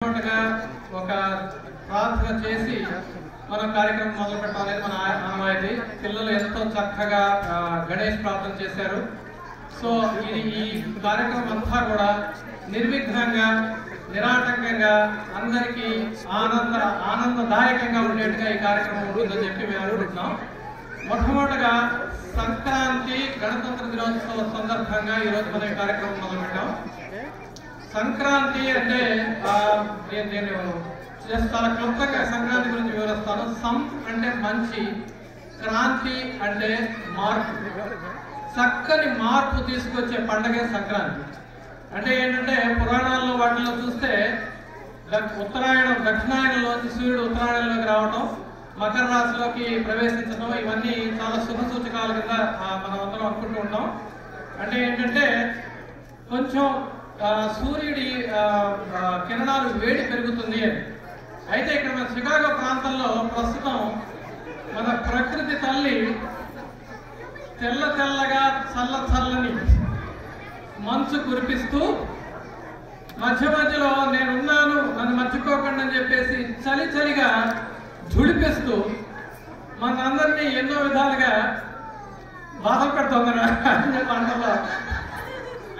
మొట్టమొదటిగా ఒక ప్రార్థన చేసి మన కార్యక్రమం మొదలు పెట్టాలనేది మన ఆనవాయితీ. పిల్లలు ఎంతో చక్కగా గణేష్ ప్రార్థన చేశారు. సో ఈ కార్యక్రమం అంతా కూడా నిర్విఘ్నంగా నిరాటంకంగా అందరికీ ఆనందదాయకంగా ఉండేట్టుగా ఈ కార్యక్రమం ఉంటుందని చెప్పి మేము అనుకుంటున్నాం. మొట్టమొదటిగా సంక్రాంతి గణతంత్ర దినోత్సవ సందర్భంగా ఈరోజు మనం ఈ కార్యక్రమం మొదలుపెట్టాం. సంక్రాంతి అంటే నేను చాలా క్లుప్తంగా సంక్రాంతి గురించి వివరిస్తాను. అంటే మంచి, క్రాంతి అంటే మార్పు, చక్కని మార్పు తీసుకొచ్చే పండుగ సంక్రాంతి. అంటే ఏంటంటే పురాణాల్లో వాటిలో చూస్తే ఉత్తరాయణం దక్షిణాయనంలోంచి సూర్యుడు ఉత్తరాయణంలోకి రావటం, మకర రాశిలోకి ప్రవేశించడం, ఇవన్నీ చాలా శుభ సూచకాల కింద మనం అందరం అనుకుంటూ ఉంటాం. అంటే ఏంటంటే కొంచెం సూర్యుడి కిరణాలు వేడి పెరుగుతుంది. అయితే ఇక్కడ మన చికాగో ప్రాంతంలో ప్రస్తుతం మన ప్రకృతి తల్లి తెల్లగా చల్లని మంచు కురిపిస్తూ మధ్యలో నేనున్నాను నన్ను మర్చిపోకండి అని చెప్పేసి చలిగా ఝుడిపిస్తూ మనందరినీ ఎన్నో విధాలుగా బాధ పెడుతుంది పంటలో.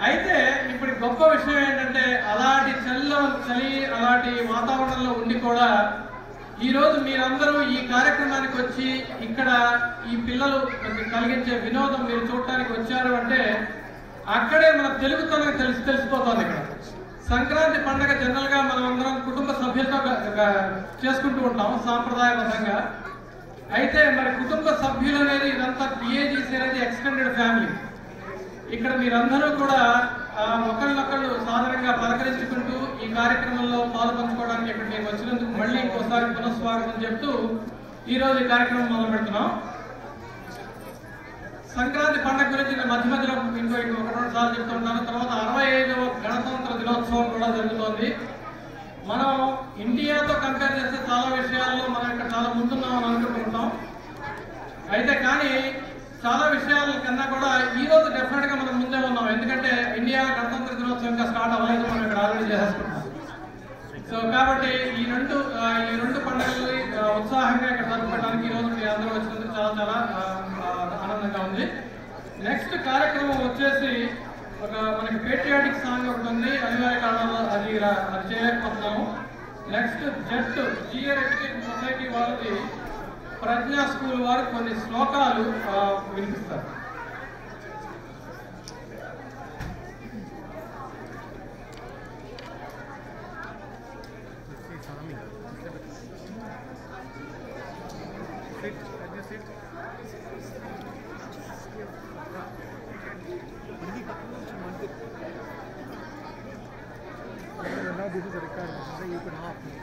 అయితే ఇప్పుడు గొప్ప విషయం ఏంటంటే అలాంటి అలాంటి వాతావరణంలో ఉండి కూడా ఈరోజు మీరందరూ ఈ కార్యక్రమానికి వచ్చి ఇక్కడ ఈ పిల్లలు కలిగించే వినోదం మీరు చూడటానికి వచ్చారు అంటే అక్కడే మన తెలుగుతనం తెలిసిపోతుంది. ఇక్కడ సంక్రాంతి పండుగ జనరల్ గా మనం అందరం కుటుంబ సభ్యులతో చేసుకుంటూ ఉంటాం సాంప్రదాయబద్ధంగా. అయితే మరి కుటుంబ సభ్యులు అనేది ఇదంతా టీఏజీసీ అనేది ఎక్స్టెండెడ్ ఫ్యామిలీ. ఇక్కడ మీరందరూ కూడా ఒకళ్ళొకళ్ళు సాధారణంగా పలకరించుకుంటూ ఈ కార్యక్రమంలో పాల్పంచుకోవడానికి ఇక్కడ మేము వచ్చినందుకు మళ్ళీ ఇంకోసారి పునఃస్వాగతం చెప్తూ ఈరోజు ఈ కార్యక్రమం మొదలు పెడుతున్నాం. సంక్రాంతి పండుగ గురించి నేను మధ్యలో ఇంకో 1-2 సార్లు చెప్తూ ఉంటాను. తర్వాత 65వ గణతంత్ర దినోత్సవం కూడా జరుగుతోంది. మనం ఇండియాతో కంపేర్ చేస్తే చాలా విషయాల్లో మనం ఇక్కడ చాలా ముందున్నామని అనుకుంటుంటాం. అయితే కానీ చాలా విషయాల కన్నా కూడా ఈ రోజు డెఫినెట్ గా మనం ముందే ఉన్నాం. ఎందుకంటే ఇండియా గణతంత్ర దినోత్సవం ఇంకా స్టార్ట్ అవ్వలేదు, మనం ఇక్కడ ఆల్రెడీ చేసేసుకుంటాం. సో కాబట్టి ఈ రెండు పండుగలు ఉత్సాహంగా ఇక్కడ జరుపుకోవడానికి ఈ రోజు మీ అందరూ వచ్చినందుకు చాలా ఆనందంగా ఉంది. నెక్స్ట్ కార్యక్రమం వచ్చేసి మనకి పేట్రియాటిక్ సాంగ్ ఒకటి ఉంది, అనివార్య కారణాలు అది చేయలేకపోతున్నాము. నెక్స్ట్ జిఆర్ ఎడ్యుకేషన్ సొసైటీ వాళ్ళది ప్రజ్ఞా స్కూల్ వారు కొన్ని శ్లోకాలు వినిపిస్తారు. This is a record. You can half.